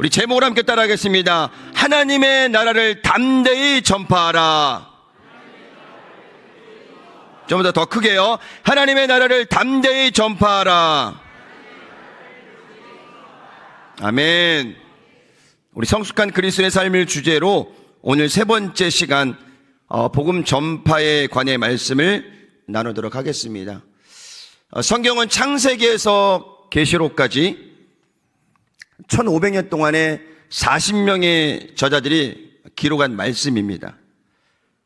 우리 제목을 함께 따라하겠습니다. 하나님의 나라를 담대히 전파하라. 좀 더 크게요. 하나님의 나라를 담대히 전파하라. 아멘. 우리 성숙한 그리스도의 삶을 주제로 오늘 세 번째 시간 복음 전파에 관해 말씀을 나누도록 하겠습니다. 성경은 창세기에서 계시록까지 1500년 동안에 40명의 저자들이 기록한 말씀입니다.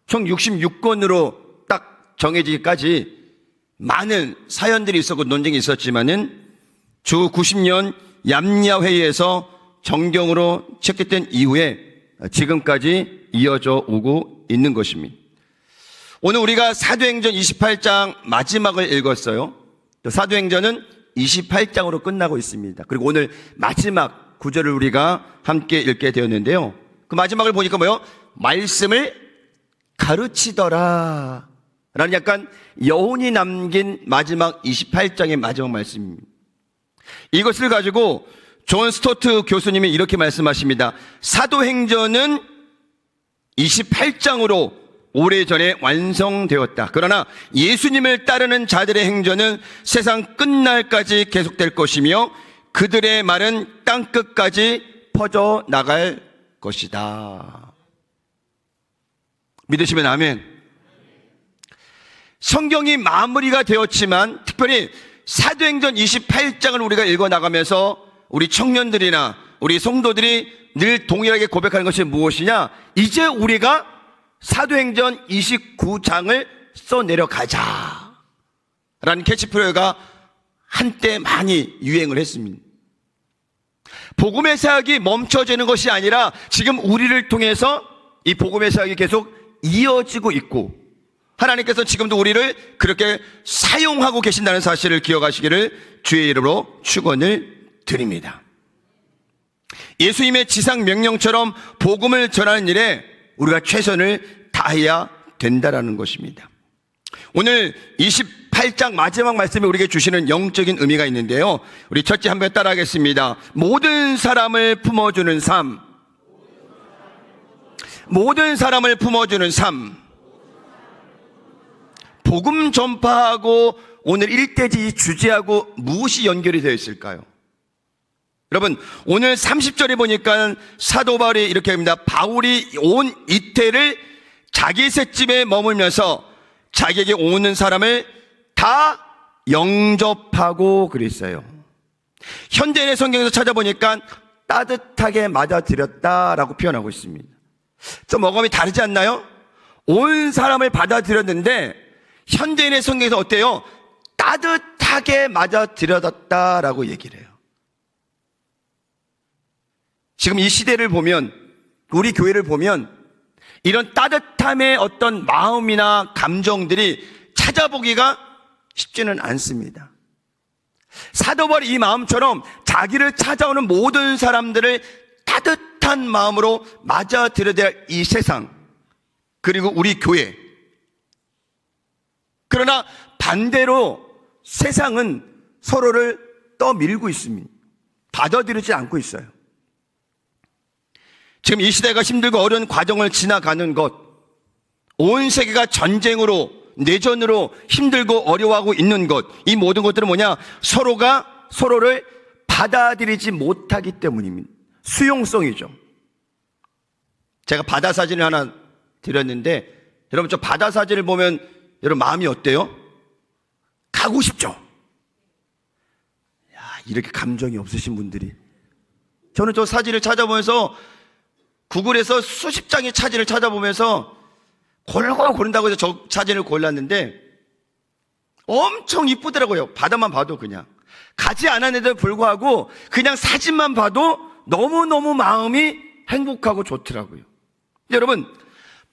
총 66권으로 딱 정해지기까지 많은 사연들이 있었고 논쟁이 있었지만은 주 90년 얌야 회의에서 정경으로 채택된 이후에 지금까지 이어져 오고 있는 것입니다. 오늘 우리가 사도행전 28장 마지막을 읽었어요. 사도행전은 28장으로 끝나고 있습니다. 그리고 오늘 마지막 구절을 우리가 함께 읽게 되었는데요. 그 마지막을 보니까 뭐요? 말씀을 가르치더라 라는 약간 여운이 남긴 마지막 28장의 마지막 말씀입니다. 이것을 가지고 존 스토트 교수님이 이렇게 말씀하십니다. 사도행전은 28장으로 오래전에 완성되었다. 그러나 예수님을 따르는 자들의 행전은 세상 끝날까지 계속될 것이며 그들의 말은 땅끝까지 퍼져나갈 것이다. 믿으시면 아멘. 성경이 마무리가 되었지만 특별히 사도행전 28장을 우리가 읽어나가면서 우리 청년들이나 우리 성도들이 늘 동일하게 고백하는 것이 무엇이냐? 이제 우리가 사도행전 29장을 써내려가자 라는 캐치프레이가 한때 많이 유행을 했습니다. 복음의 사역이 멈춰지는 것이 아니라 지금 우리를 통해서 이 복음의 사역이 계속 이어지고 있고 하나님께서 지금도 우리를 그렇게 사용하고 계신다는 사실을 기억하시기를 주의 이름으로 축원을 드립니다. 예수님의 지상 명령처럼 복음을 전하는 일에 우리가 최선을 다해야 된다라는 것입니다. 오늘 28장 마지막 말씀이 우리에게 주시는 영적인 의미가 있는데요. 우리 첫째 한번 따라하겠습니다. 모든 사람을 품어주는 삶. 모든 사람을 품어주는 삶. 복음 전파하고 오늘 일대지 주제하고 무엇이 연결이 되어 있을까요? 여러분, 오늘 30절에 보니까 사도 바울이 이렇게 합니다. 바울이 온 이태를 자기 셋집에 머물면서 자기에게 오는 사람을 다 영접하고 그랬어요. 현대인의 성경에서 찾아보니까 따뜻하게 맞아들였다라고 표현하고 있습니다. 좀 어감이 다르지 않나요? 온 사람을 받아들였는데 현대인의 성경에서 어때요? 따뜻하게 맞아들였다라고 얘기를 해요. 지금 이 시대를 보면, 우리 교회를 보면 이런 따뜻함의 어떤 마음이나 감정들이 찾아보기가 쉽지는 않습니다. 사도 바울이 이 마음처럼 자기를 찾아오는 모든 사람들을 따뜻한 마음으로 맞아들여야 될 이 세상, 그리고 우리 교회. 그러나 반대로 세상은 서로를 떠밀고 있습니다. 받아들이지 않고 있어요. 지금 이 시대가 힘들고 어려운 과정을 지나가는 것, 온 세계가 전쟁으로, 내전으로 힘들고 어려워하고 있는 것, 이 모든 것들은 뭐냐? 서로가 서로를 받아들이지 못하기 때문입니다. 수용성이죠. 제가 바다 사진을 하나 드렸는데 여러분, 저 바다 사진을 보면 여러분 마음이 어때요? 가고 싶죠? 야, 이렇게 감정이 없으신 분들이. 저는 저 사진을 찾아보면서 구글에서 수십 장의 사진을 찾아보면서 골고루 고른다고 해서 저 사진을 골랐는데 엄청 이쁘더라고요. 바다만 봐도 그냥. 가지 않았는데도 불구하고 그냥 사진만 봐도 너무너무 마음이 행복하고 좋더라고요. 여러분,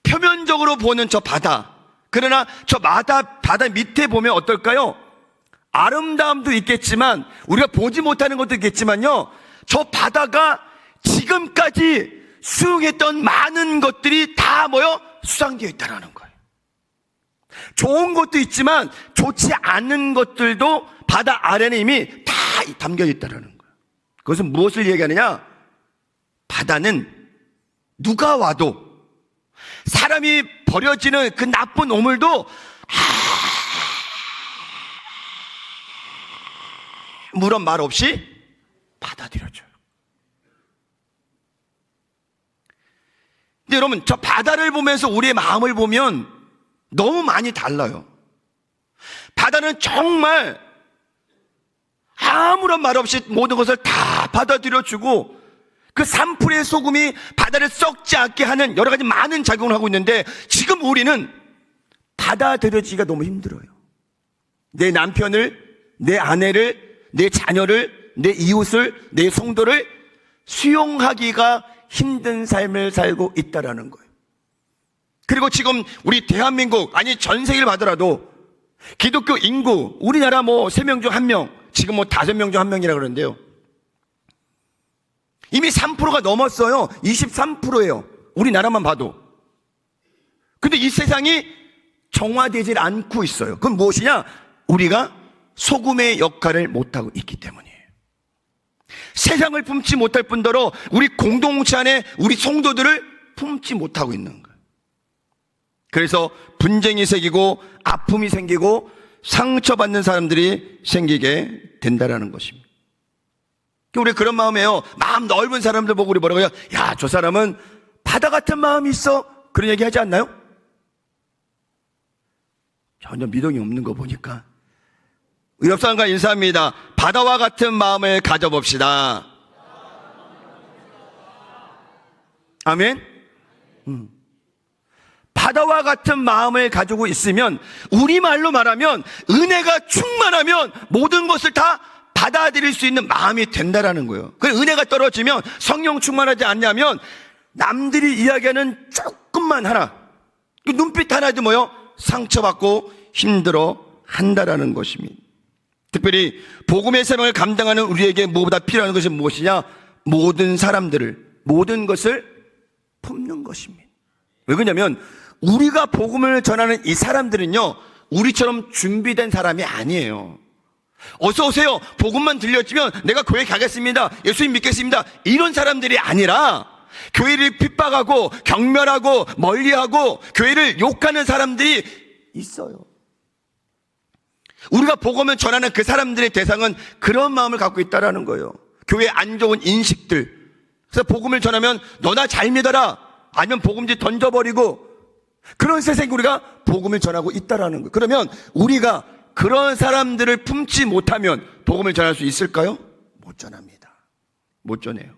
표면적으로 보는 저 바다, 그러나 저 바다 밑에 보면 어떨까요? 아름다움도 있겠지만 우리가 보지 못하는 것도 있겠지만요, 저 바다가 지금까지 수용했던 많은 것들이 다 수상되어 있다는 거예요. 좋은 것도 있지만 좋지 않은 것들도 바다 아래는 이미 다 담겨 있다는 거예요. 그것은 무엇을 얘기하느냐? 바다는 누가 와도 사람이 버려지는 그 나쁜 오물도 아무런 말 없이 받아들여줘요. 근데 여러분, 저 바다를 보면서 우리의 마음을 보면 너무 많이 달라요. 바다는 정말 아무런 말 없이 모든 것을 다 받아들여주고 그 산불의 소금이 바다를 썩지 않게 하는 여러 가지 많은 작용을 하고 있는데, 지금 우리는 받아들여지기가 너무 힘들어요. 내 남편을, 내 아내를, 내 자녀를, 내 이웃을, 내 성도를 수용하기가 힘든 삶을 살고 있다라는 거예요. 그리고 지금 우리 대한민국, 아니 전 세계를 봐더라도 기독교 인구, 우리나라 3명 중 1명, 지금 5명 중 1명이라 그러는데요, 이미 3%가 넘었어요. 23%예요. 우리나라만 봐도. 근데 이 세상이 정화되질 않고 있어요. 그건 무엇이냐? 우리가 소금의 역할을 못하고 있기 때문이에요. 세상을 품지 못할 뿐더러 우리 공동체 안에 우리 성도들을 품지 못하고 있는 거예요. 그래서 분쟁이 생기고 아픔이 생기고 상처받는 사람들이 생기게 된다는 것입니다. 우리 그런 마음이에요. 마음 넓은 사람들 보고 우리 뭐라고 해요? 야, 저 사람은 바다 같은 마음이 있어. 그런 얘기 하지 않나요? 전혀 미동이 없는 거 보니까. 옆 사람과 인사합니다. 바다와 같은 마음을 가져봅시다. 아멘? 바다와 같은 마음을 가지고 있으면, 우리말로 말하면 은혜가 충만하면 모든 것을 다 받아들일 수 있는 마음이 된다라는 거예요. 그 은혜가 떨어지면, 성령 충만하지 않냐면 남들이 이야기하는 조금만 하나, 눈빛 하나도 상처받고 힘들어 한다라는 것입니다. 특별히 복음의 사명을 감당하는 우리에게 무엇보다 필요한 것이 무엇이냐? 모든 사람들을, 모든 것을 품는 것입니다. 왜 그러냐면 우리가 복음을 전하는 이 사람들은요, 우리처럼 준비된 사람이 아니에요. 어서 오세요, 복음만 들려주면 내가 교회 가겠습니다, 예수님 믿겠습니다, 이런 사람들이 아니라 교회를 핍박하고 경멸하고 멀리하고 교회를 욕하는 사람들이 있어요. 우리가 복음을 전하는 그 사람들의 대상은 그런 마음을 갖고 있다는 거예요. 교회에 안 좋은 인식들. 그래서 복음을 전하면 너나 잘 믿어라, 아니면 복음지 던져버리고, 그런 세상에 우리가 복음을 전하고 있다는 거예요. 그러면 우리가 그런 사람들을 품지 못하면 복음을 전할 수 있을까요? 못 전합니다. 못 전해요.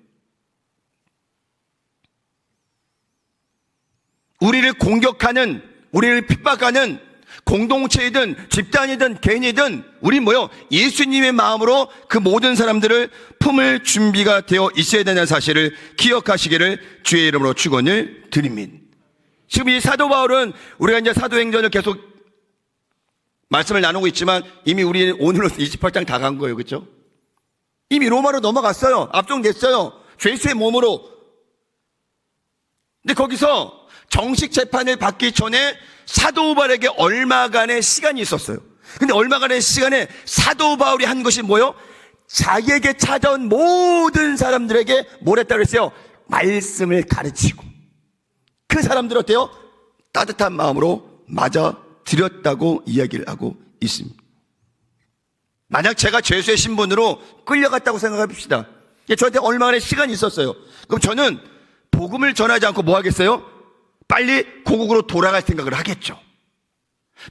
우리를 공격하는, 우리를 핍박하는 공동체이든 집단이든 개인이든 우리 예수님의 마음으로 그 모든 사람들을 품을 준비가 되어 있어야 되는 사실을 기억하시기를 주의 이름으로 축원을 드립니다. 지금 이 사도 바울은, 우리가 이제 사도행전을 계속 말씀을 나누고 있지만 이미 우리 오늘로서 28장 다 간 거예요. 그렇죠? 이미 로마로 넘어갔어요. 압송됐어요. 죄수의 몸으로. 근데 거기서 정식 재판을 받기 전에 사도 바울에게 얼마간의 시간이 있었어요. 근데 얼마간의 시간에 사도 바울이 한 것이 뭐예요? 자기에게 찾아온 모든 사람들에게 뭘 했다고 그랬어요? 말씀을 가르치고, 그 사람들 어때요? 따뜻한 마음으로 맞아 드렸다고 이야기를 하고 있습니다. 만약 제가 죄수의 신분으로 끌려갔다고 생각해봅시다. 저한테 얼마간의 시간이 있었어요. 그럼 저는 복음을 전하지 않고 뭐 하겠어요? 빨리 고국으로 돌아갈 생각을 하겠죠.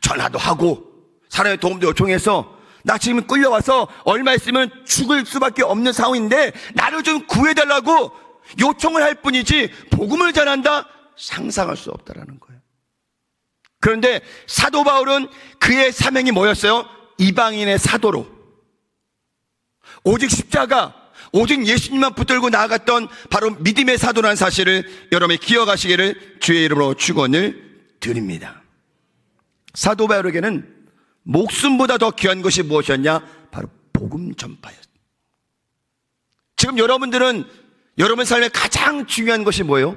전화도 하고 사람의 도움도 요청해서, 나 지금 끌려와서 얼마 있으면 죽을 수밖에 없는 상황인데 나를 좀 구해달라고 요청을 할 뿐이지 복음을 전한다? 상상할 수 없다라는 거예요. 그런데 사도 바울은 그의 사명이 뭐였어요? 이방인의 사도로, 오직 십자가, 오직 예수님만 붙들고 나아갔던 바로 믿음의 사도라는 사실을 여러분이 기억하시기를 주의 이름으로 축원을 드립니다. 사도 바울에게는 목숨보다 더 귀한 것이 무엇이었냐? 바로 복음 전파였어요. 지금 여러분들은 여러분 삶에 가장 중요한 것이 뭐예요?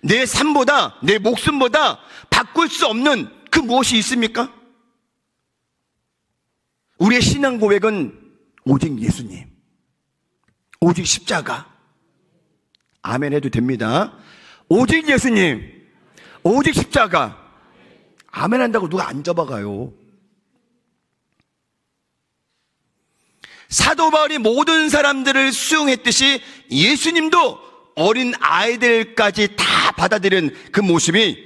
내 삶보다, 내 목숨보다 바꿀 수 없는 그 무엇이 있습니까? 우리의 신앙 고백은 오직 예수님, 오직 십자가, 아멘 해도 됩니다. 오직 예수님, 오직 십자가. 아멘 한다고 누가 안 잡아가요. 사도 바울이 모든 사람들을 수용했듯이 예수님도 어린 아이들까지 다 받아들인 그 모습이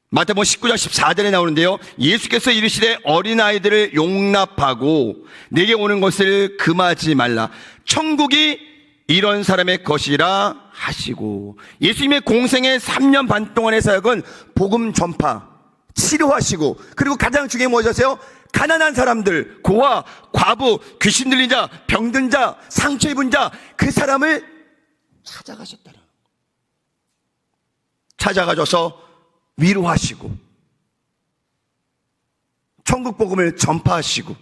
마태복음 19장 14절에 나오는데요. 예수께서 이르시되 어린아이들을 용납하고 내게 오는 것을 금하지 말라. 천국이 이런 사람의 것이라 하시고, 예수님의 공생의 3년 반 동안의 사역은 복음 전파, 치료하시고, 그리고 가장 중요한 무엇이세요? 가난한 사람들, 고아, 과부, 귀신 들린 자, 병든 자, 상처 입은 자, 그 사람을 찾아가셨다는 거예요. 찾아가셔서 위로하시고 천국 복음을 전파하시고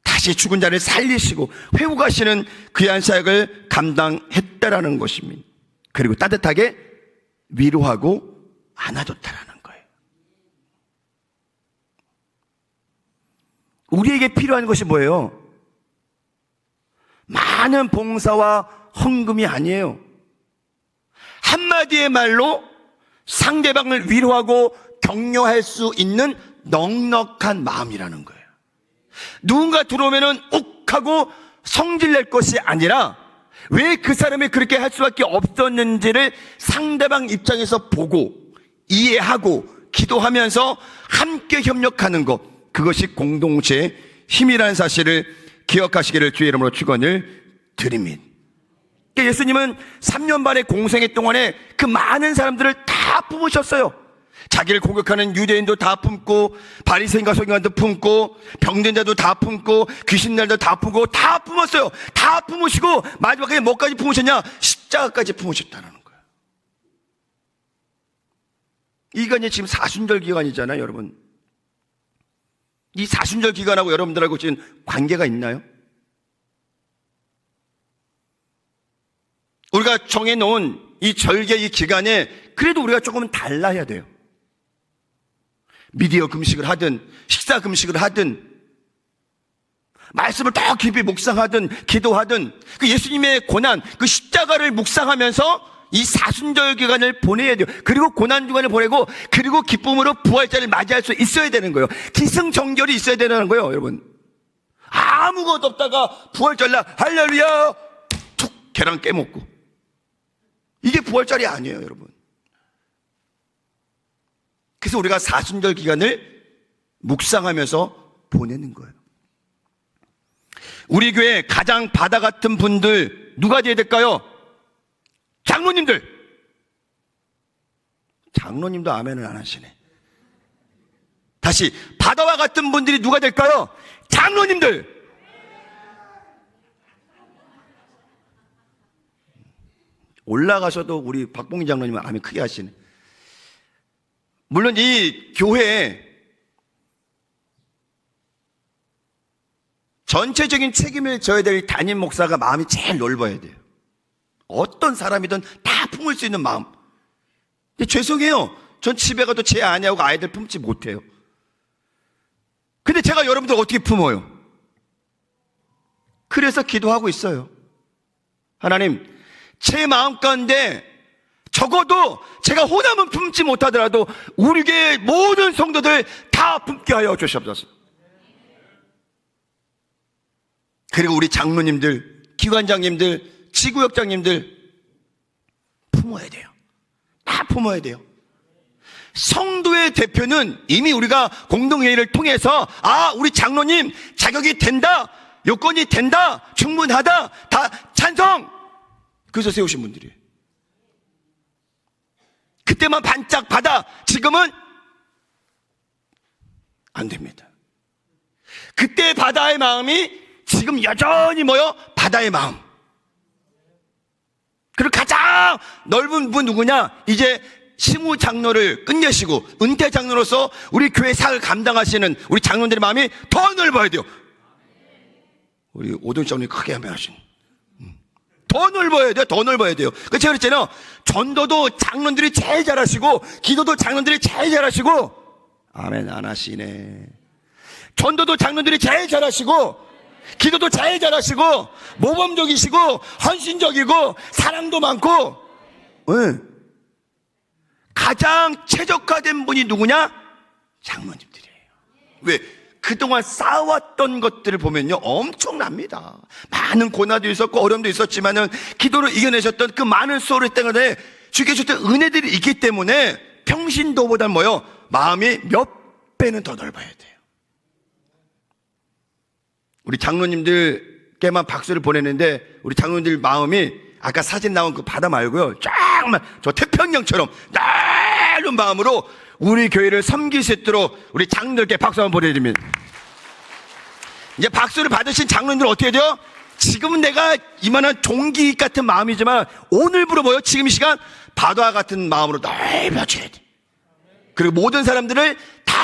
다시 죽은 자를 살리시고 회복하시는 귀한 사역을 감당했다라는 것입니다. 그리고 따뜻하게 위로하고 안아줬다라는 거예요. 우리에게 필요한 것이 뭐예요? 많은 봉사와 헌금이 아니에요. 한마디의 말로 상대방을 위로하고 격려할 수 있는 넉넉한 마음이라는 거예요. 누군가 들어오면은 욱하고 성질낼 것이 아니라 왜 그 사람이 그렇게 할 수밖에 없었는지를 상대방 입장에서 보고 이해하고 기도하면서 함께 협력하는 것, 그것이 공동체의 힘이라는 사실을 기억하시기를 주의 이름으로 축원을 드립니다. 예수님은 3년 반의 공생애 동안에 그 많은 사람들을 다 품으셨어요. 자기를 공격하는 유대인도 다 품고, 바리새인과 서기관도 품고, 병든 자도 다 품고, 귀신 날도 다 품고, 다 품었어요. 다 품으시고 마지막에 뭐까지 품으셨냐? 십자가까지 품으셨다는 거예요. 이 기간이 지금 사순절 기간이잖아요, 여러분. 이 사순절 기간하고 여러분들하고 지금 관계가 있나요? 우리가 정해놓은 이 절개 이 기간에 그래도 우리가 조금은 달라야 돼요. 미디어 금식을 하든 식사 금식을 하든 말씀을 더 깊이 묵상하든 기도하든 그 예수님의 고난, 그 십자가를 묵상하면서 이 사순절 기간을 보내야 돼요. 그리고 고난 기간을 보내고 그리고 기쁨으로 부활절을 맞이할 수 있어야 되는 거예요. 기승전결이 있어야 되는 거예요, 여러분. 아무것도 없다가 부활절날 할렐루야 툭 계란 깨먹고, 이게 부활절이 아니에요, 여러분. 그래서 우리가 사순절 기간을 묵상하면서 보내는 거예요. 우리 교회 가장 바다 같은 분들 누가 돼야 될까요? 장로님들. 장로님도 아멘을 안 하시네. 다시, 바다와 같은 분들이 누가 될까요? 장로님들. 올라가셔도 우리 박봉희 장로님은 아멘 크게 하시네. 물론 이 교회에 전체적인 책임을 져야 될 담임 목사가 마음이 제일 넓어야 돼요. 어떤 사람이든 다 품을 수 있는 마음. 근데 죄송해요. 전 집에 가도 제 아내하고 아이들 품지 못해요. 근데 제가 여러분들 어떻게 품어요? 그래서 기도하고 있어요. 하나님, 제 마음 가운데 적어도 제가 호남은 품지 못하더라도 우리 교회 모든 성도들 다 품게 하여 주시옵소서. 그리고 우리 장로님들, 기관장님들, 지구역장님들 품어야 돼요. 다 품어야 돼요. 성도의 대표는 이미 우리가 공동회의를 통해서 우리 장로님 자격이 된다, 요건이 된다, 충분하다, 다 찬성, 그래서 세우신 분들이에요. 그때만 반짝 받아. 지금은 안 됩니다. 그때 바다의 마음이 지금 여전히 뭐요? 바다의 마음. 그리고 가장 넓은 분 누구냐? 이제 시무 장로를 끝내시고 은퇴 장로로서 우리 교회 사역을 감당하시는 우리 장로들의 마음이 더 넓어야 돼요. 우리 오동 장로님 크게 한번 하신. 더 넓어야 돼요. 더 넓어야 돼요. 제가 그랬잖아요. 전도도 장로들이 제일 잘하시고 기도도 장로들이 제일 잘하시고, 아멘 안 하시네. 전도도 장로들이 제일 잘하시고 기도도 잘 잘하시고 모범적이시고 헌신적이고 사랑도 많고, 네. 가장 최적화된 분이 누구냐? 장로님들이에요. 왜? 그동안 쌓아왔던 것들을 보면요, 엄청납니다. 많은 고난도 있었고 어려움도 있었지만은 기도로 이겨내셨던 그 많은 수고를 때문에 주께 주셨던 은혜들이 있기 때문에 평신도보다 뭐요? 마음이 몇 배는 더 넓어야 돼요. 우리 장로님들께만 박수를 보내는데 우리 장로님들 마음이 아까 사진 나온 그 바다 말고요, 쫙만 저 태평양처럼 넓은 마음으로 우리 교회를 섬길 수 있도록 우리 장로님들께 박수 한번 보내드립니다. 이제 박수를 받으신 장로님들은 어떻게 해야 돼요? 지금은 내가 이만한 종기 같은 마음이지만 오늘부로 뭐요? 지금 이 시간 바다와 같은 마음으로 넓어져야 돼. 그리고 모든 사람들을 다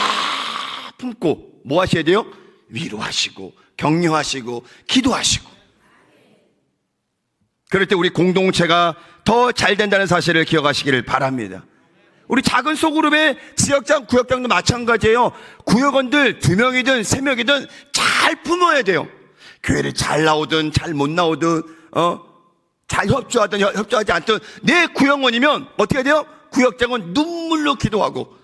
품고 뭐 하셔야 돼요? 위로하시고 격려하시고 기도하시고. 그럴 때 우리 공동체가 더 잘 된다는 사실을 기억하시기를 바랍니다. 우리 작은 소그룹의 지역장, 구역장도 마찬가지예요. 구역원들 2명이든 3명이든 잘 품어야 돼요. 교회를 잘 나오든 잘 못 나오든 잘 협조하든 협조하지 않든 내 구역원이면 어떻게 해야 돼요? 구역장은 눈물로 기도하고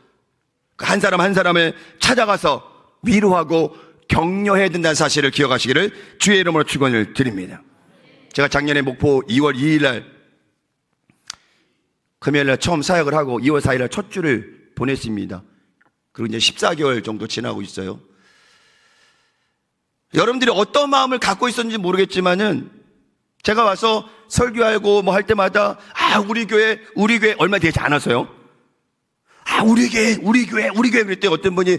한 사람 한 사람을 찾아가서 위로하고 격려해야 된다는 사실을 기억하시기를 주의 이름으로 축원을 드립니다. 제가 작년에 목포 2월 2일 날 금요일날 처음 사역을 하고 2월 4일날 첫 주를 보냈습니다. 그리고 이제 14개월 정도 지나고 있어요. 여러분들이 어떤 마음을 갖고 있었는지 모르겠지만은 제가 와서 설교하고 뭐 할 때마다 우리 교회 얼마 되지 않았어요. 우리 교회 그랬더니 어떤 분이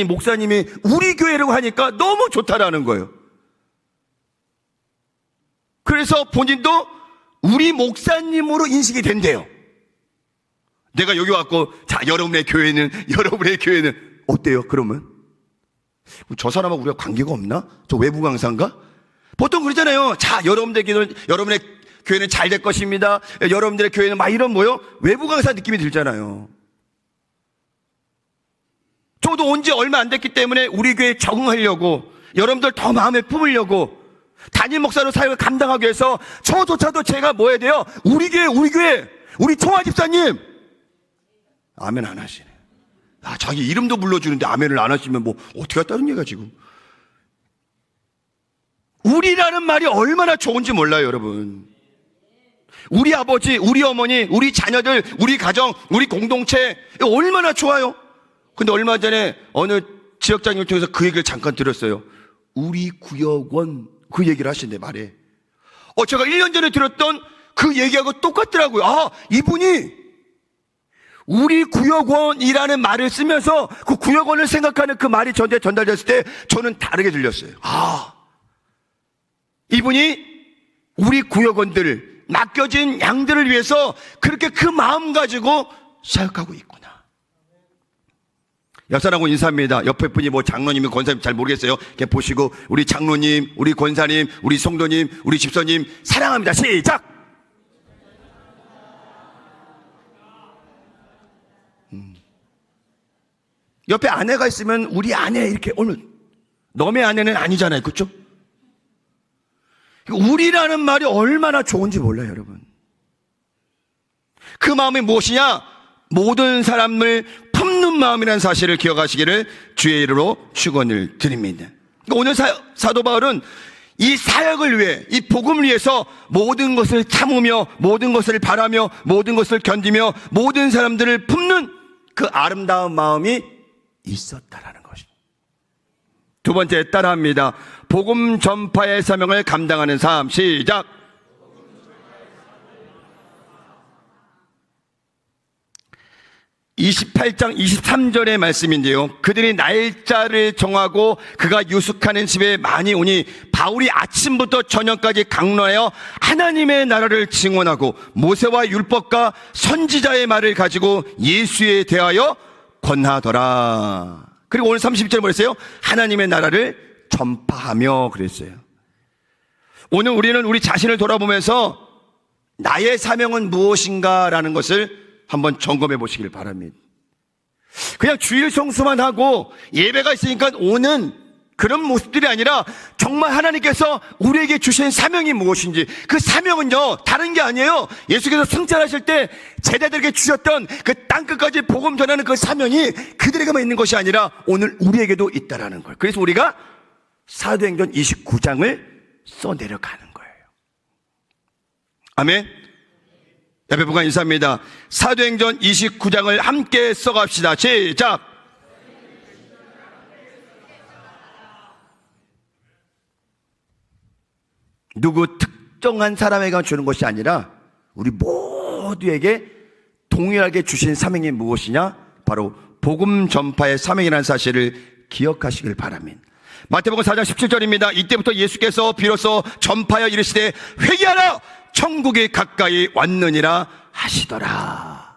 목사님이 우리 교회라고 하니까 너무 좋다라는 거예요. 그래서 본인도 우리 목사님으로 인식이 된대요. 내가 여기 왔고 여러분의 교회는 어때요? 그러면 저 사람하고 우리가 관계가 없나? 저 외부 강사인가? 보통 그러잖아요. 여러분의 교회는 잘 될 것입니다. 여러분들의 교회는 막 이런 외부 강사 느낌이 들잖아요. 저도 온 지 얼마 안 됐기 때문에 우리 교회에 적응하려고 여러분들 더 마음에 품으려고 담임 목사로 사역을 감당하기 위해서 저조차도 제가 뭐 해야 돼요? 우리 교회 우리 총화 집사님 아멘 안 하시네. 자기 이름도 불러주는데 아멘을 안 하시면 뭐 어떻게 했다는 얘기가 지금. 우리라는 말이 얼마나 좋은지 몰라요, 여러분. 우리 아버지, 우리 어머니, 우리 자녀들, 우리 가정, 우리 공동체 얼마나 좋아요. 근데 얼마 전에 어느 지역장님을 통해서 그 얘기를 잠깐 들었어요. 우리 구역원 그 얘기를 하신대 말에. 제가 1년 전에 들었던 그 얘기하고 똑같더라고요. 이분이 우리 구역원이라는 말을 쓰면서 그 구역원을 생각하는 그 말이 저한테 전달됐을 때 저는 다르게 들렸어요. 이분이 우리 구역원들을 맡겨진 양들을 위해서 그렇게 그 마음 가지고 사역하고 있구나. 옆사람하고 인사합니다. 옆에 분이 장로님이 권사님 잘 모르겠어요. 이렇게 보시고 우리 장로님, 우리 권사님, 우리 성도님, 우리 집사님 사랑합니다. 시작! 옆에 아내가 있으면 우리 아내 이렇게 오늘 너의 아내는 아니잖아요. 그렇죠? 우리라는 말이 얼마나 좋은지 몰라요, 여러분. 그 마음이 무엇이냐? 모든 사람을 품는 마음이라는 사실을 기억하시기를 주의 이름으로 축원을 드립니다. 오늘 사도 바울은 이 사역을 위해, 이 복음을 위해서 모든 것을 참으며 모든 것을 바라며 모든 것을 견디며 모든 사람들을 품는 그 아름다운 마음이 있었다라는 것입니다. 두 번째 따라합니다. 복음 전파의 사명을 감당하는 삶. 시작. 28장 23절의 말씀인데요. 그들이 날짜를 정하고 그가 유숙하는 집에 많이 오니 바울이 아침부터 저녁까지 강론하여 하나님의 나라를 증언하고 모세와 율법과 선지자의 말을 가지고 예수에 대하여 권하더라. 그리고 오늘 30절에 뭐랬어요? 하나님의 나라를 전파하며 그랬어요. 오늘 우리는 우리 자신을 돌아보면서 나의 사명은 무엇인가라는 것을 한번 점검해 보시길 바랍니다. 그냥 주일 성수만 하고 예배가 있으니까 오는 그런 모습들이 아니라 정말 하나님께서 우리에게 주신 사명이 무엇인지, 그 사명은요 다른 게 아니에요. 예수께서 승천하실 때 제자들에게 주셨던 그 땅끝까지 복음 전하는 그 사명이 그들에게만 있는 것이 아니라 오늘 우리에게도 있다라는 거예요. 그래서 우리가 사도행전 29장을 써내려가는 거예요. 아멘. 옆에 분과 인사합니다. 사도행전 29장을 함께 써갑시다. 시작. 누구 특정한 사람에게만 주는 것이 아니라 우리 모두에게 동일하게 주신 사명이 무엇이냐? 바로 복음 전파의 사명이라는 사실을 기억하시길 바랍니다. 마태복음 4장 17절입니다. 이때부터 예수께서 비로소 전파하여 이르시되 회개하라, 천국이 가까이 왔느니라 하시더라.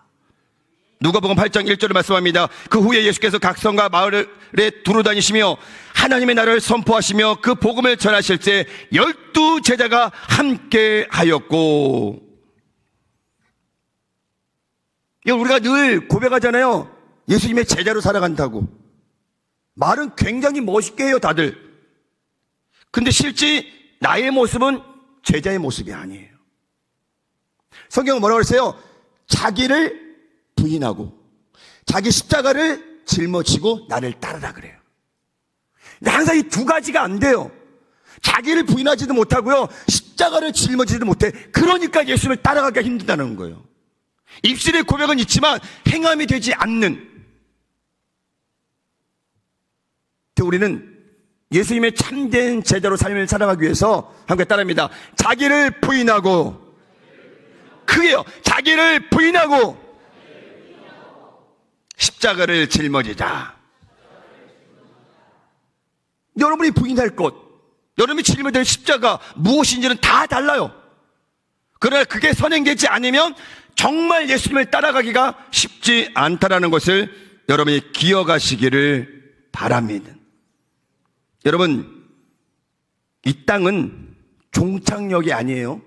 누가복음 8장 1절을 말씀합니다. 그 후에 예수께서 각 성과 마을에 두루다니시며 하나님의 나라를 선포하시며 그 복음을 전하실 때 12 제자가 함께 하였고. 우리가 늘 고백하잖아요. 예수님의 제자로 살아간다고. 말은 굉장히 멋있게 해요, 다들. 근데 실제 나의 모습은 제자의 모습이 아니에요. 성경은 뭐라고 그랬어요? 자기를 부인하고 자기 십자가를 짊어지고 나를 따르라 그래요. 근데 항상 이 두 가지가 안 돼요. 자기를 부인하지도 못하고요, 십자가를 짊어지지도 못해. 그러니까 예수님을 따라가기가 힘들다는 거예요. 입술의 고백은 있지만 행함이 되지 않는. 우리는 예수님의 참된 제자로 삶을 살아가기 위해서 함께 따라합니다. 자기를 부인하고, 크게요, 자기를 부인하고 십자가를 짊어지자. 여러분이 부인할 것, 여러분이 짊어져야 될 십자가 무엇인지는 다 달라요. 그러나 그게 선행되지 않으면 정말 예수님을 따라가기가 쉽지 않다라는 것을 여러분이 기억하시기를 바랍니다. 여러분, 이 땅은 종착역이 아니에요.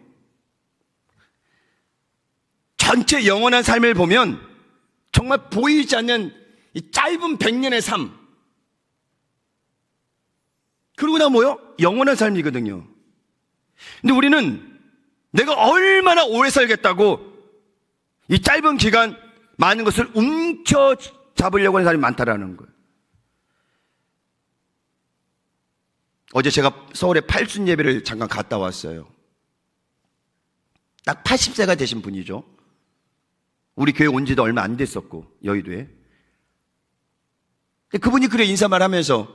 전체 영원한 삶을 보면 정말 보이지 않는 이 짧은 100년의 삶, 그러고 나면 뭐요? 영원한 삶이거든요. 근데 우리는 내가 얼마나 오래 살겠다고 이 짧은 기간 많은 것을 움켜잡으려고 하는 사람이 많다라는 거예요. 어제 제가 서울에 팔순 예배를 잠깐 갔다 왔어요. 딱 80세가 되신 분이죠. 우리 교회 온 지도 얼마 안 됐었고, 여의도에. 그분이 그래 인사말 하면서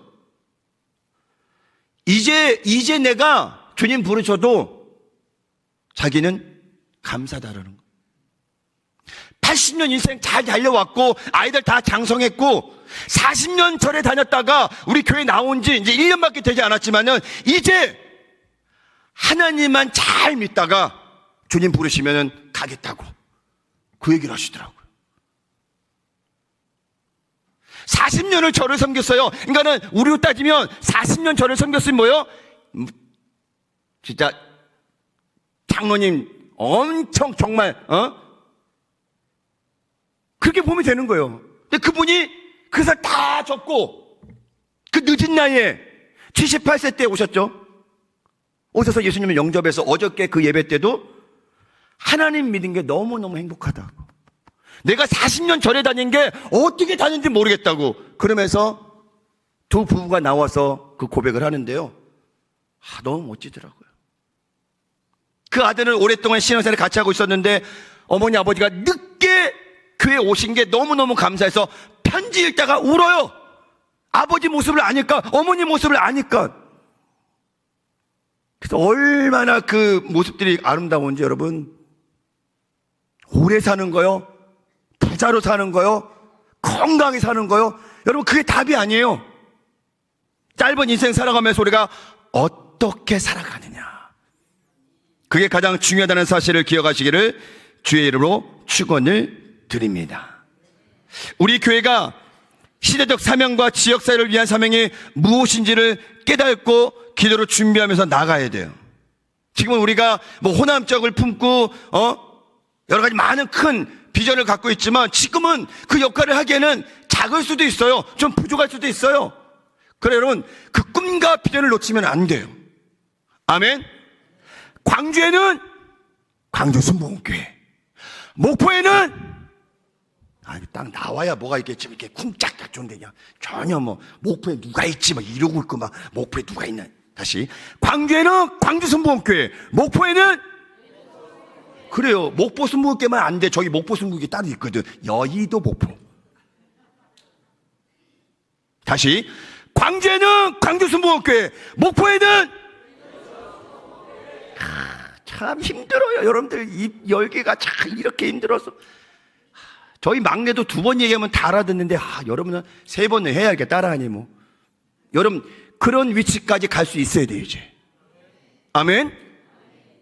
이제 내가 주님 부르셔도 자기는 감사다라는 거예요. 80년 인생 잘 달려왔고 아이들 다 장성했고 40년 절에 다녔다가 우리 교회 나온 지 이제 1년밖에 되지 않았지만은 이제 하나님만 잘 믿다가 주님 부르시면은 가겠다고 그 얘기를 하시더라고요. 40년을 절을 섬겼어요. 그러니까는 우리로 따지면 40년 절을 섬겼으면 뭐요? 진짜 장로님 엄청 정말 그렇게 보면 되는 거예요. 근데 그분이 그래서 다 접고 그 늦은 나이에 78세 때 오셨죠. 오셔서 예수님을 영접해서 어저께 그 예배 때도 하나님 믿은 게 너무너무 행복하다고. 내가 40년 절에 다닌 게 어떻게 다녔는지 모르겠다고. 그러면서 두 부부가 나와서 그 고백을 하는데요. 너무 멋지더라고요. 그 아들은 오랫동안 신앙생활을 같이 하고 있었는데 어머니 아버지가 늦게 교회에 오신 게 너무너무 감사해서 편지 읽다가 울어요. 아버지 모습을 아니까, 어머니 모습을 아니까. 그래서 얼마나 그 모습들이 아름다운지 여러분, 오래 사는 거요, 부자로 사는 거요, 건강하게 사는 거요, 여러분 그게 답이 아니에요. 짧은 인생 살아가면서 우리가 어떻게 살아가느냐, 그게 가장 중요하다는 사실을 기억하시기를 주의 이름으로 축원을 드립니다. 우리 교회가 시대적 사명과 지역사회를 위한 사명이 무엇인지를 깨닫고 기도로 준비하면서 나가야 돼요. 지금은 우리가 뭐 호남적을 품고 여러 가지 많은 큰 비전을 갖고 있지만 지금은 그 역할을 하기에는 작을 수도 있어요. 좀 부족할 수도 있어요. 그래 여러분, 그 꿈과 비전을 놓치면 안 돼요. 아멘. 광주에는 광주 순복음교회, 목포에는 아니 딱 나와야 뭐가 있겠지, 이렇게 쿵짝짝 좋은데 그냥 전혀 뭐 목포에 누가 있지 막 이러고 있고 막 목포에 누가 있나. 다시, 광주에는 광주 순복음교회, 목포에는 그래요. 목포 순복음교회만 안 돼. 저기 목포 순복음교회 따로 있거든. 여의도 목포. 다시, 광주에는 광주 순복음교회, 목포에는 참 힘들어요. 여러분들 입 열기가 참 이렇게 힘들어서. 저희 막내도 2번 얘기하면 다 알아듣는데 여러분은 3번 해야 이렇게 따라하니 뭐. 여러분 그런 위치까지 갈 수 있어야 돼요 이제. 아멘.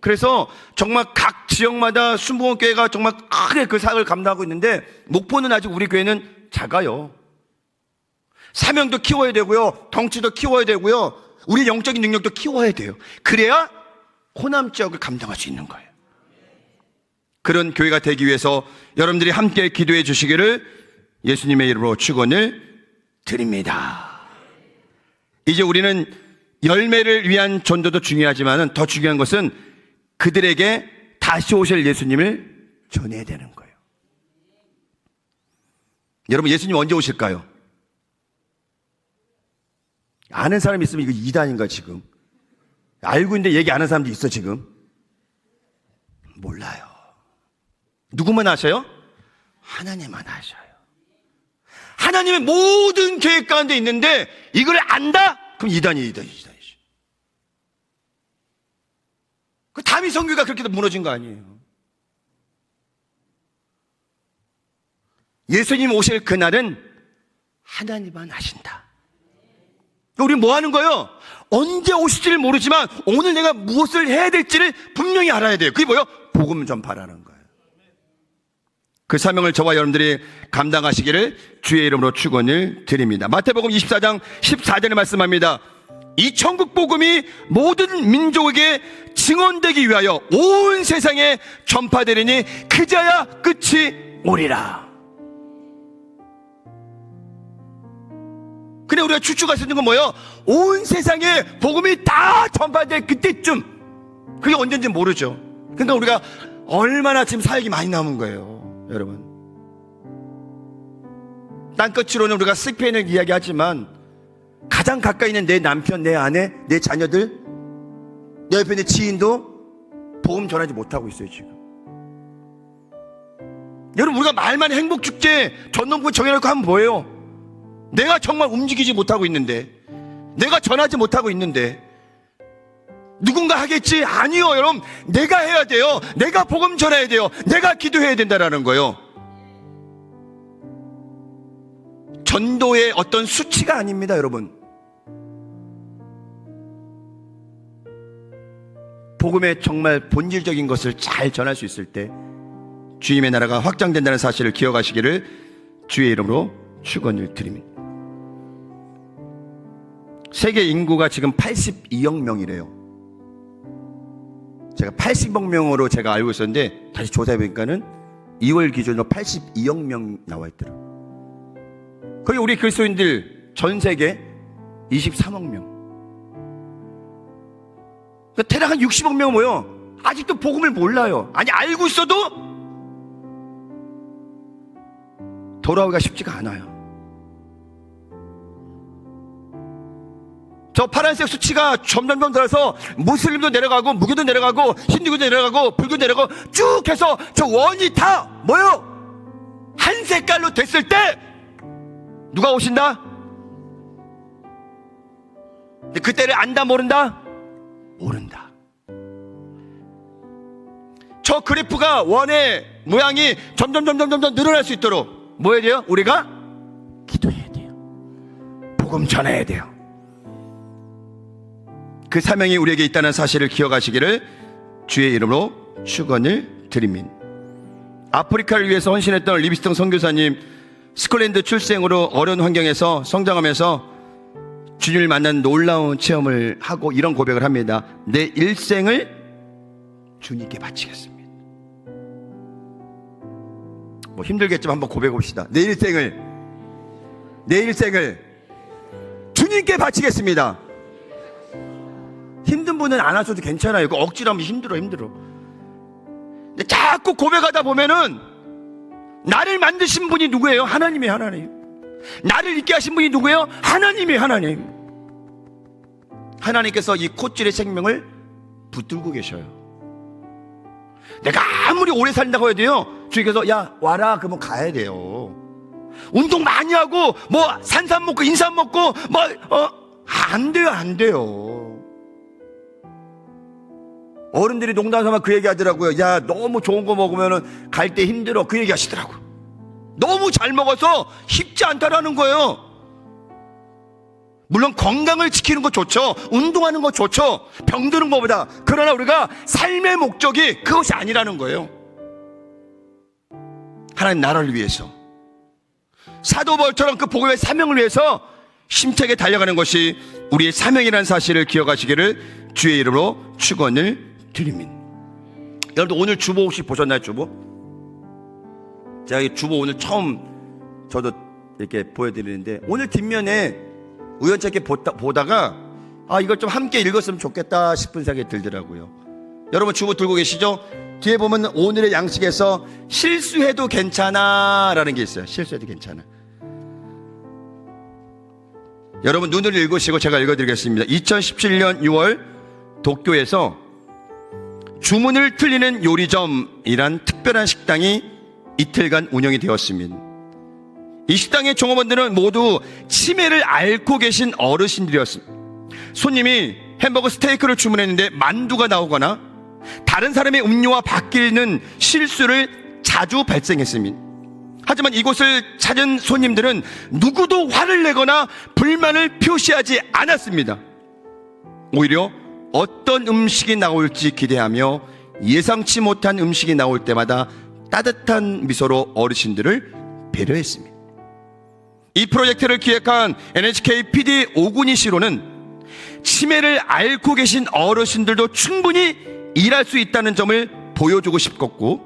그래서 정말 각 지역마다 순복음교회가 정말 크게 그 사역을 감당하고 있는데, 목포는 아직 우리 교회는 작아요. 사명도 키워야 되고요, 덩치도 키워야 되고요, 우리 영적인 능력도 키워야 돼요. 그래야 호남 지역을 감당할 수 있는 거예요. 그런 교회가 되기 위해서 여러분들이 함께 기도해 주시기를 예수님의 이름으로 축원을 드립니다. 이제 우리는 열매를 위한 전도도 중요하지만 더 중요한 것은 그들에게 다시 오실 예수님을 전해야 되는 거예요. 여러분, 예수님 언제 오실까요? 아는 사람이 있으면 이거 이단인가 지금? 알고 있는데 얘기 안 하는 사람도 있어 지금? 몰라요. 누구만 아셔요? 하나님만 아셔요. 하나님의 모든 계획 가운데 있는데 이걸 안다? 그럼 이단이죠. 그 다윗 성교가 그렇게 무너진 거 아니에요. 예수님 오실 그날은 하나님만 아신다. 우리 뭐 하는 거예요? 언제 오실지를 모르지만 오늘 내가 무엇을 해야 될지를 분명히 알아야 돼요. 그게 뭐예요? 복음 전파라는 거예요. 그 사명을 저와 여러분들이 감당하시기를 주의 이름으로 축원을 드립니다. 마태복음 24장 14절에 말씀합니다. 이 천국 복음이 모든 민족에게 증언되기 위하여 온 세상에 전파되리니 그제야 끝이 오리라. 근데 우리가 추측할 수 있는 건 뭐예요? 온 세상에 복음이 다 전파될 그때쯤. 그게 언젠지 모르죠. 그러니까 우리가 얼마나 지금 사역이 많이 남은 거예요, 여러분. 땅끝으로는 우리가 스페인을 이야기하지만 가장 가까이 있는 내 남편, 내 아내, 내 자녀들, 내 옆에 있는 지인도 복음 전하지 못하고 있어요 지금. 여러분, 우리가 말만 행복축제 전농부 정해놓고 하면 뭐예요? 내가 정말 움직이지 못하고 있는데, 내가 전하지 못하고 있는데 누군가 하겠지? 아니요 여러분, 내가 해야 돼요. 내가 복음 전해야 돼요. 내가 기도해야 된다라는 거예요. 전도의 어떤 수치가 아닙니다 여러분. 복음의 정말 본질적인 것을 잘 전할 수 있을 때 주님의 나라가 확장된다는 사실을 기억하시기를 주의 이름으로 축원을 드립니다. 세계 인구가 지금 82억 명이래요. 제가 80억 명으로 제가 알고 있었는데 다시 조사해보니까는 2월 기준으로 82억 명 나와 있더라고요. 거기 우리 그리스도인들 전 세계 23억 명. 그러니까 대략 한 60억 명 모여 아직도 복음을 몰라요. 아니 알고 있어도 돌아오기가 쉽지가 않아요. 저 파란색 수치가 점점 들어서 무슬림도 내려가고 무교도 내려가고 힌두교도 내려가고 불교도 내려가고 쭉 해서 저 원이 다 뭐요? 한 색깔로 됐을 때 누가 오신다? 근데 그때를 안다 모른다? 모른다. 저 그래프가 원의 모양이 점점 늘어날 수 있도록 뭐 해야 돼요? 우리가 기도해야 돼요. 복음 전해야 돼요. 그 사명이 우리에게 있다는 사실을 기억하시기를 주의 이름으로 축원을 드립니다. 아프리카를 위해서 헌신했던 리비스턴 선교사님, 스콜랜드 출생으로 어려운 환경에서 성장하면서 주님을 만난 놀라운 체험을 하고 이런 고백을 합니다. 내 일생을 주님께 바치겠습니다. 뭐 힘들겠지만 한번 고백해 봅시다. 내 일생을 주님께 주님께 바치겠습니다. 힘든 분은 안 하셔도 괜찮아요. 이거 억지로 하면 힘들어. 근데 자꾸 고백하다 보면은 나를 만드신 분이 누구예요? 하나님이에요. 하나님. 나를 있게 하신 분이 누구예요? 하나님이에요. 하나님. 하나님께서 이 콧줄의 생명을 붙들고 계셔요. 내가 아무리 오래 산다고 해도요, 주님께서 야 와라 그러면 가야 돼요. 운동 많이 하고 뭐 산삼 먹고 인삼 먹고 안 돼요. 어른들이 농담삼아 그 얘기 하더라고요. 야 너무 좋은 거 먹으면 갈 때 힘들어, 그 얘기 하시더라고. 너무 잘 먹어서 쉽지 않다라는 거예요. 물론 건강을 지키는 거 좋죠. 운동하는 거 좋죠. 병드는 것보다. 그러나 우리가 삶의 목적이 그것이 아니라는 거예요. 하나님 나라를 위해서, 사도 바울처럼 그 복음의 사명을 위해서 힘차게 달려가는 것이 우리의 사명이라는 사실을 기억하시기를 주의 이름으로 축원을 드립니다. 여러분들 오늘 주보 혹시 보셨나요? 주보? 제가 이 주보 오늘 처음 저도 이렇게 보여드리는데, 오늘 뒷면에 우연찮게 보다가 이걸 좀 함께 읽었으면 좋겠다 싶은 생각이 들더라고요. 여러분 주보 들고 계시죠? 뒤에 보면 오늘의 양식에서 실수해도 괜찮아 라는 게 있어요. 실수해도 괜찮아. 여러분 눈을 읽으시고 제가 읽어드리겠습니다. 2017년 6월 도쿄에서 주문을 틀리는 요리점이란 특별한 식당이 이틀간 운영이 되었습니다. 이 식당의 종업원들은 모두 치매를 앓고 계신 어르신들이었습니다. 손님이 햄버거 스테이크를 주문했는데 만두가 나오거나 다른 사람의 음료와 바뀌는 실수를 자주 발생했습니다. 하지만 이곳을 찾은 손님들은 누구도 화를 내거나 불만을 표시하지 않았습니다. 오히려 어떤 음식이 나올지 기대하며 예상치 못한 음식이 나올 때마다 따뜻한 미소로 어르신들을 배려했습니다. 이 프로젝트를 기획한 NHK PD 오군희 씨로는 치매를 앓고 계신 어르신들도 충분히 일할 수 있다는 점을 보여주고 싶었고,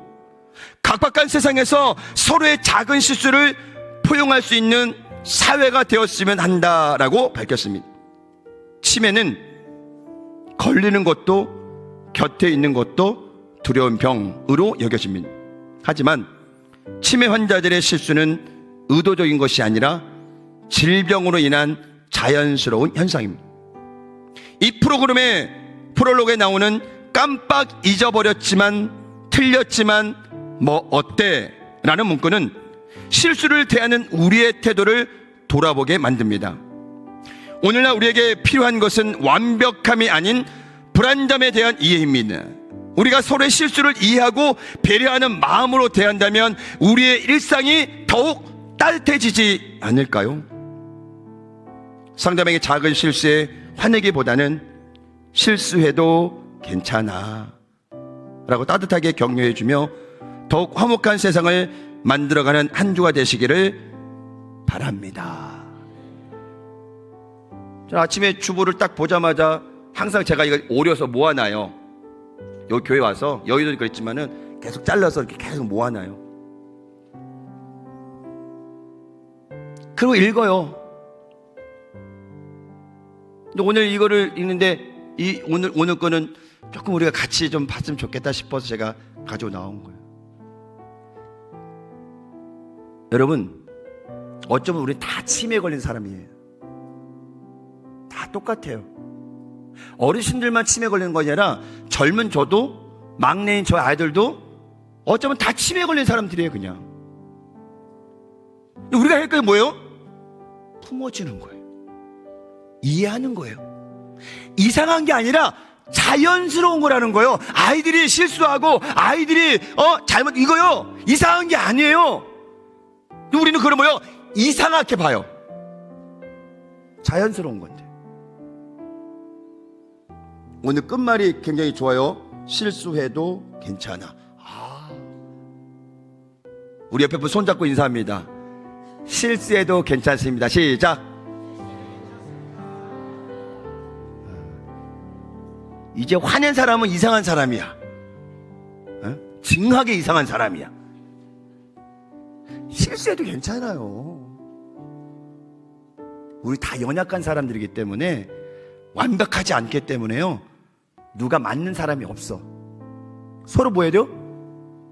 각박한 세상에서 서로의 작은 실수를 포용할 수 있는 사회가 되었으면 한다라고 밝혔습니다. 치매는 걸리는 것도 곁에 있는 것도 두려운 병으로 여겨집니다. 하지만 치매 환자들의 실수는 의도적인 것이 아니라 질병으로 인한 자연스러운 현상입니다. 이 프로그램의 프롤로그에 나오는 깜빡 잊어버렸지만 틀렸지만 뭐 어때? 라는 문구는 실수를 대하는 우리의 태도를 돌아보게 만듭니다. 오늘날 우리에게 필요한 것은 완벽함이 아닌 불완전함에 대한 이해입니다. 우리가 서로의 실수를 이해하고 배려하는 마음으로 대한다면 우리의 일상이 더욱 따뜻해지지 않을까요? 상대방의 작은 실수에 화내기보다는 실수해도 괜찮아 라고 따뜻하게 격려해주며 더욱 화목한 세상을 만들어가는 한 주가 되시기를 바랍니다. 저 아침에 주보를 딱 보자마자 항상 제가 이걸 오려서 모아놔요. 여기 교회 와서, 여의도도 그랬지만은 계속 잘라서 이렇게 계속 모아놔요. 그리고 읽어요. 근데 오늘 이거를 읽는데 오늘 거는 조금 우리가 같이 좀 봤으면 좋겠다 싶어서 제가 가지고 나온 거예요. 여러분, 어쩌면 우리 다 치매에 걸린 사람이에요. 다 똑같아요. 어르신들만 치매에 걸리는 것이 아니라 젊은 저도, 막내인 저 아이들도 어쩌면 다 치매에 걸린 사람들이에요. 그냥 우리가 할 게 뭐예요? 품어주는 거예요. 이해하는 거예요. 이상한 게 아니라 자연스러운 거라는 거예요. 아이들이 실수하고 아이들이 잘못, 이거요 이상한 게 아니에요. 우리는 그걸 뭐예요? 이상하게 봐요. 자연스러운 건데. 오늘 끝말이 굉장히 좋아요. 실수해도 괜찮아. 우리 옆에 분 손잡고 인사합니다. 실수해도 괜찮습니다. 시작. 이제 화낸 사람은 이상한 사람이야. 징하게 이상한 사람이야. 실수해도 괜찮아요. 우리 다 연약한 사람들이기 때문에, 완벽하지 않기 때문에요, 누가 맞는 사람이 없어. 서로 뭐 해야 돼요?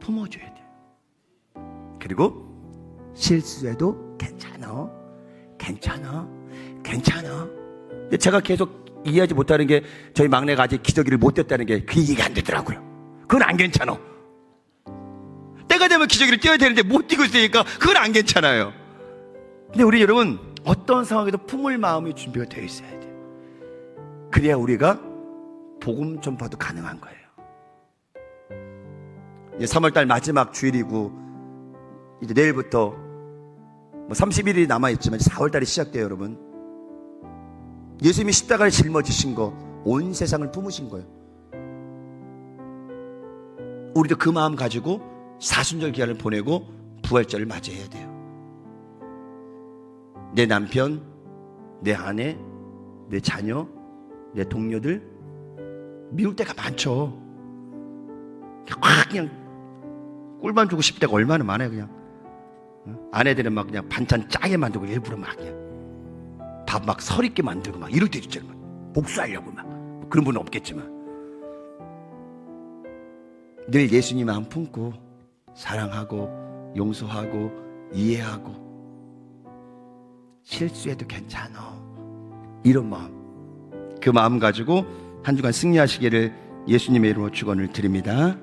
품어줘야 돼요. 그리고 실수해도 괜찮아, 괜찮아, 괜찮아. 근데 제가 계속 이해하지 못하는 게, 저희 막내가 아직 기저귀를 못 뗐다는 게 그 이해가 안 되더라고요. 그건 안 괜찮아. 때가 되면 기저귀를 떼야 되는데 못 떼고 있으니까 그건 안 괜찮아요. 근데 우리 여러분, 어떤 상황에도 품을 마음이 준비가 되어 있어야 돼요. 그래야 우리가 복음 전파도 가능한 거예요. 이제 3월달 마지막 주일이고, 이제 내일부터 31일이 남아있지만 4월달이 시작돼요. 여러분, 예수님이 십자가를 짊어지신 거, 온 세상을 품으신 거예요. 우리도 그 마음 가지고 사순절 기간을 보내고 부활절을 맞이해야 돼요. 내 남편, 내 아내, 내 자녀, 내 동료들 미울 때가 많죠. 그냥 꿀만 주고 싶을 때가 얼마나 많아요. 그냥 아내들은 막 그냥 반찬 짜게 만들고, 일부러 막 그냥 밥 막 서리게 만들고 막 이럴 때 있잖아요. 복수하려고 막. 그런 분은 없겠지만, 늘 예수님 마음 품고 사랑하고 용서하고 이해하고, 실수해도 괜찮아, 이런 마음, 그 마음 가지고 한 주간 승리하시기를 예수님의 이름으로 축원을 드립니다.